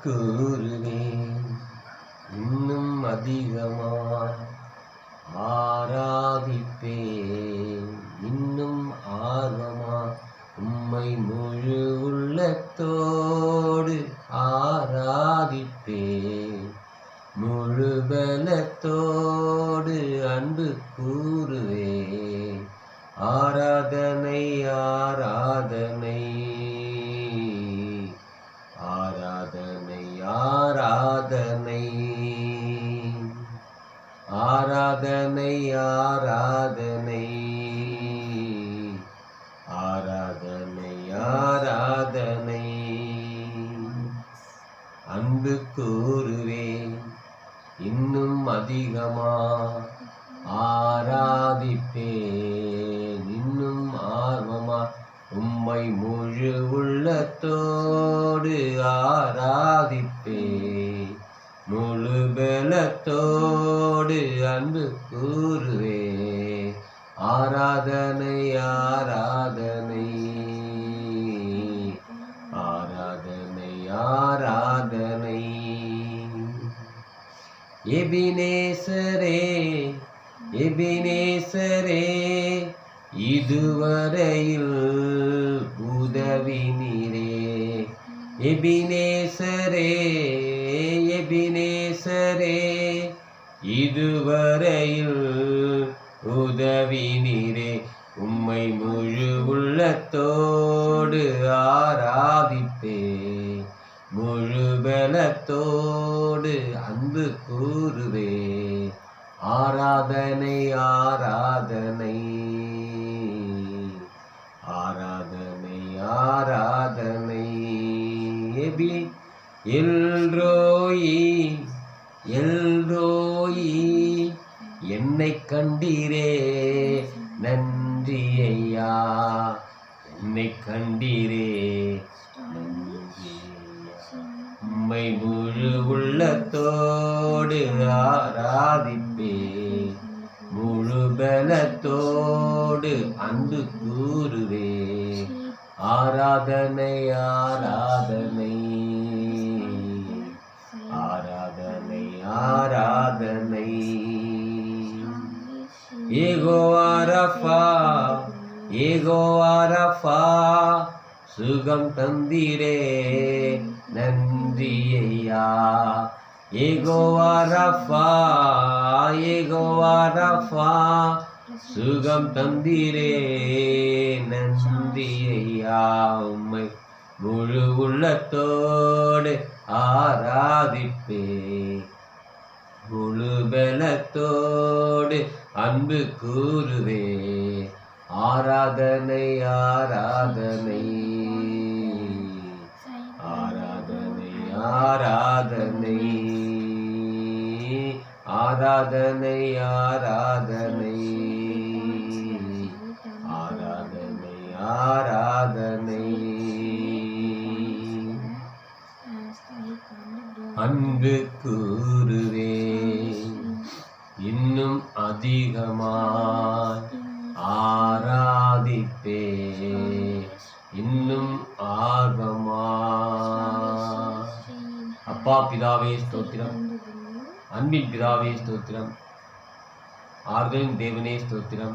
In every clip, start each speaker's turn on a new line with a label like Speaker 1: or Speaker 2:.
Speaker 1: கூறுவேன் இன்னும் அதிகமாய் ஆராதிப்பேன் இன்னும் ஆர்வமாய் உம்மை முழு உள்ளத்தோடு ஆராதிப்பேன் முழு பலத்தோடு அன்பு கூறுவேன் ஆராதனை ஆராதனை ஆராதனை ஆராதனை ஆராதனை ஆராதனை ஆராதனை ஆராதனை அன்பு கூறுவேன் இன்னும் அதிகமாய் ஆராதிப்பேன் இன்னும் ஆர்வமாய் உம்மை முழு உள்ளத்தோடு ஆராதிப்பேன் முழு பலத்தோடு அன்பு கூறுவேன் ஆராதனை ஆராதனை ஆராதனை ஆராதனை எபினேசரே எபினேசரே இதுவரையில் உதவி நீரே எபினேசரே எபினேசரே இதுவரையில் உதவி நீரே உம்மை முழு உள்ளத்தோடு ஆராதிப்பேன் முழு பலத்தோடு அன்பு கூறுவேன் ஆராதனை ஆராதனை ஆராதனை ஆராதனை எல்ரோயி எல்ரோயி என்னை கண்டீரே நன்றி ஐயா என்னை கண்டீரே உம்மை முழு உள்ளத்தோடு ஆராதிப்பேன் முழு பலத்தோடு அன்பு கூறுவேன் ஆராதனை ஆராதனை ஆராதனை ஆராதனை யெகோவா ரஃபா யெகோவா ரஃபா சுகம் தந்தீரே நன்றி ஐயா யெகோவா ரஃபா யெகோவா ரஃபா சுகம் தந்தீரே நன்றி ஐயா உம்மை முழு உள்ளத்தோடு ஆராதிப்பேன் முழு பலத்தோடு அன்பு கூறுவேன் ஆராதனை ஆராதனை ஆராதனை ஆராதனை ஆராதனை ஆராதனை ஆராதனை ஆராதனை அன்பு கூறுவேன் இன்னும் அதிகமாய் ஆராதிப்பேன் இன்னும் ஆர்வமாய் அப்பா பிதாவே ஸ்தோத்திரம் அன்பின் பிதாவே ஸ்தோத்திரம் ஆறுதலின் தேவனே ஸ்தோத்திரம்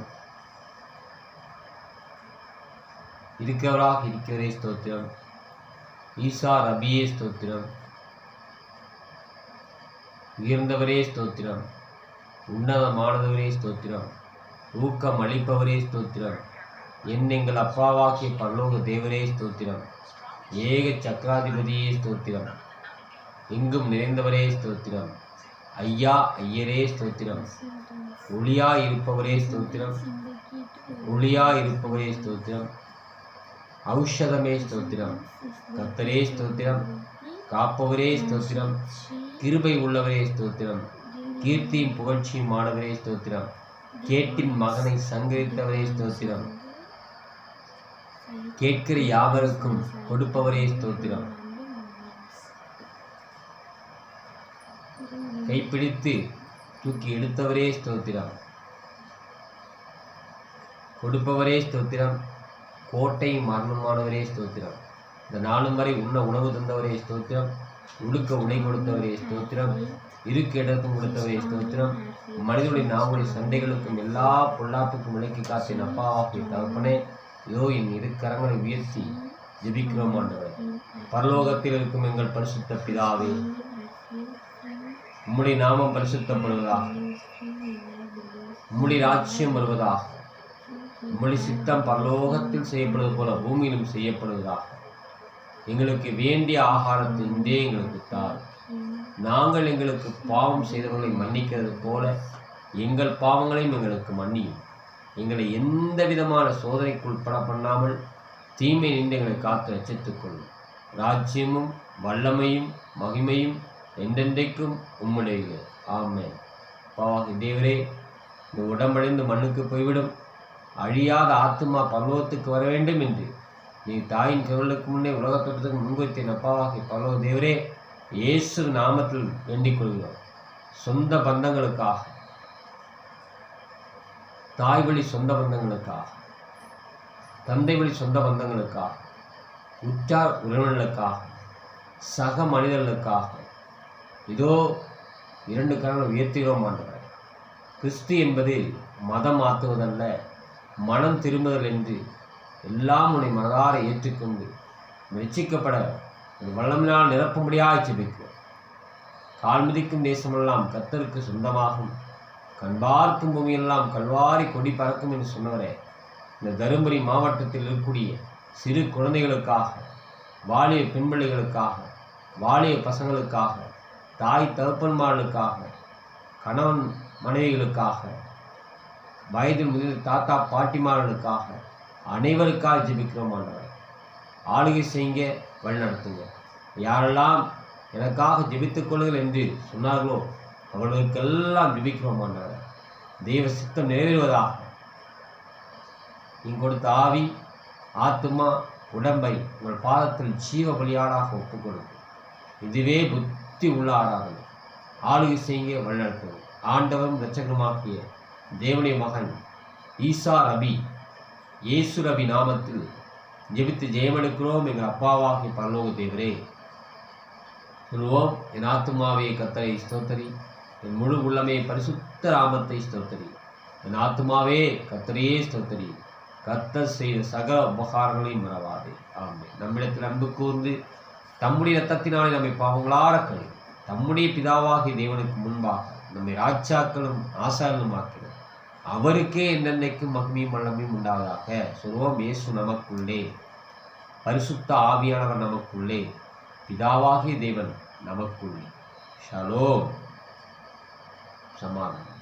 Speaker 1: இருக்கிறவராக இருக்கிறவரே ஸ்தோத்திரம் ஈசா ரபியே ஸ்தோத்திரம் உயர்ந்தவரே ஸ்தோத்திரம் உன்னதமானவரே ஸ்தோத்திரம் ஊக்கம் அளிப்பவரே ஸ்தோத்திரம் எங்கள் அப்பாவாகிய பரலோக தேவரே ஸ்தோத்திரம் ஏக சக்கராதிபதியே ஸ்தோத்திரம் எங்கும் நிறைந்தவரே ஸ்தோத்திரம் ஐயா ஐயரே ஸ்தோத்திரம் ஒளியா இருப்பவரே ஸ்தோத்திரம் ஒளியா இருப்பவரே ஸ்தோத்திரம் ஔஷதமே ஸ்தோத்திரம் கர்த்தரே ஸ்தோத்திரம் காப்பவரே ஸ்தோத்திரம் கிருபை உள்ளவரே ஸ்தோத்திரம் கீர்த்தியும் புகழ்ச்சியும் ஆனவரே ஸ்தோத்திரம் கேட்டின் மகனை சங்கரித்தவரே ஸ்தோத்திரம் கேட்கிற யாவருக்கும் கொடுப்பவரே ஸ்தோத்திரம் கைப்பிடித்து தூக்கி எடுத்தவரே ஸ்தோத்திரம் கொடுப்பவரே ஸ்தோத்திரம் கோட்டை மரணமானவரே ஸ்தோத்திரம் இந்த நாளும் வரை உண்ண உணவு தந்தவரே ஸ்தோத்திரம். உடுக்க உடை கொடுத்தவரே ஸ்தோத்திரம். இருக்க இடத்தும் கொடுத்தவரே ஸ்தோத்திரம். மனிதனுடைய நாவுடைய சண்டைகளுக்கும் எல்லா பொல்லாப்புக்கும் விலக்கி காத்தின் அப்பாவாகிய தகப்பனே, இதோ என் இரு கரங்களை உயர்த்தி ஜெபிக்கிறோம் ஆண்டவரே. பரலோகத்தில் இருக்கும் எங்கள் பரிசுத்த பிதாவே, உம்முடைய நாமம் பரிசுத்தப்படுவதாக, உம்முடைய ராஜ்யம் வருவதாக, உம்முடைய சித்தம் பரலோகத்தில் செய்யப்படுவது போல பூமியிலும் செய்யப்படுவதாக. எங்களுக்கு வேண்டிய ஆகாரத்தை இன்றே எங்களுக்கு தார். நாங்கள் எங்களுக்கு பாவம் செய்தவர்களை மன்னிக்கிறது போல எங்கள் பாவங்களையும் எங்களுக்கு மன்னியும். எங்களை எந்த விதமான சோதனைக்கு உட்பட பண்ணாமல் தீமை நின்று எங்களை காத்து ரட்சித்துக்கொள்ளும். ராஜ்யமும் வல்லமையும் மகிமையும் என்றென்றைக்கும் உம்முடையது. ஆமென். பாவாகி தேவரே, இந்த உடம்படைந்து மண்ணுக்கு போய்விடும் அழியாத ஆத்துமா பரலோகத்துக்கு வர வேண்டும் என்று நீ தாயின் கருளுக்கு முன்னே உலகத்தோட்டத்துக்கு முன்வைத்தேன். அப்பாவாகி பரலோக தேவரே, இயேசு நாமத்தில் வேண்டிக் கொள்கிறோம். சொந்த பந்தங்களுக்காக, தாய் வழி சொந்த பந்தங்களுக்காக, தந்தை வழி சொந்த பந்தங்களுக்காக, உற்றார் உறவினர்களுக்காக, சக மனிதர்களுக்காக இதோ 2 கரங்களை உயர்த்துகிறோம் ஆண்டவரே. கிறிஸ்து என்பது மதம் மாற்றுவதல்ல, மனம் திரும்புதல் என்று எல்லாம் உன்னை மனதார ஏற்றுக்கொண்டு ரட்சிக்கப்பட வல்லமையால் நிரப்பும்படியாக ஜெபிக்கிறோம். கால் மிதிக்கும் தேசமெல்லாம் கர்த்தருக்கு சொந்தமாகும், கண்பார்க்கும் பூமியெல்லாம் கல்வாரி கொடி பறக்கும் என்று சொன்னவரே, இந்த தருமபுரி மாவட்டத்தில் இருக்கக்கூடிய சிறு குழந்தைகளுக்காக, வாலிய பெண்பிள்ளைகளுக்காக, வாலிய பசங்களுக்காக, தாய் தகப்பன்மார்களுக்காக, கணவன் மனைவிகளுக்காக, வயதில் முதிர்ந்த தாத்தா பாட்டிமார்களுக்காக அனைவருக்காக ஜெபிக்கிறோம் ஆண்டவரே. ஆளுகை செய்யுங்க, வழிநடத்துங்க. யாரெல்லாம் எனக்காக ஜெபித்துக் கொள்ளுங்கள் என்று சொன்னார்களோ அவர்களுக்கெல்லாம் ஜெபிக்கிறோம் ஆண்டவரே. தெய்வ சித்தம் நிறைவேறுவதாக. நீங்க கொடுத்த ஆவி, ஆத்துமா, உடம்பை உங்கள் பாதத்தில் ஜீவ பலியாடாக ஒப்புக் கொடுக்கும். இதுவே புத்தி உள்ள ஆராதனை. ஆளுகை செய்யுங்க, வழிநடத்துங்க. ஆண்டவரும் இரட்சகருமாகிய தேவனுடைய மகன் ஈசா ரபி, இயேசு ரபி நாமத்தில் ஜெபித்து ஜெயமெடுக்கிறோம் எங்கள் அப்பாவாகிய பரலோக தேவரே. சொல்வோம், என் ஆத்துமாவே கர்த்தரை ஸ்தோத்தரி, என் முழு உள்ளமே பரிசுத்த நாமத்தை ஸ்தோத்தரி. என் ஆத்துமாவே கர்த்தரையே ஸ்தோத்தரி, கர்த்தர் செய்த சகல உபகாரங்களையும் மறவாதே. ஆமென். நம்மிடத்தில் அன்பு கூர்ந்து தம்முடைய இரத்தத்தினாலே நம்மை பாவங்களார கழுவி தம்முடைய பிதாவாகிய தேவனுக்கு முன்பாக நம்மை ராஜாக்களும் ஆசாரனும் ஆக்கினார். அவருக்கே என்னென்னைக்கும் மகிமையும் வல்லமையும் உண்டாவதாக. சொல்வோம், இயேசு நமக்குள்ளே, பரிசுத்த ஆவியானவர் நமக்குள்ளே, பிதாவாகிய தேவன் நமக்குள்ளே. ஷலோம். சமாதானம்.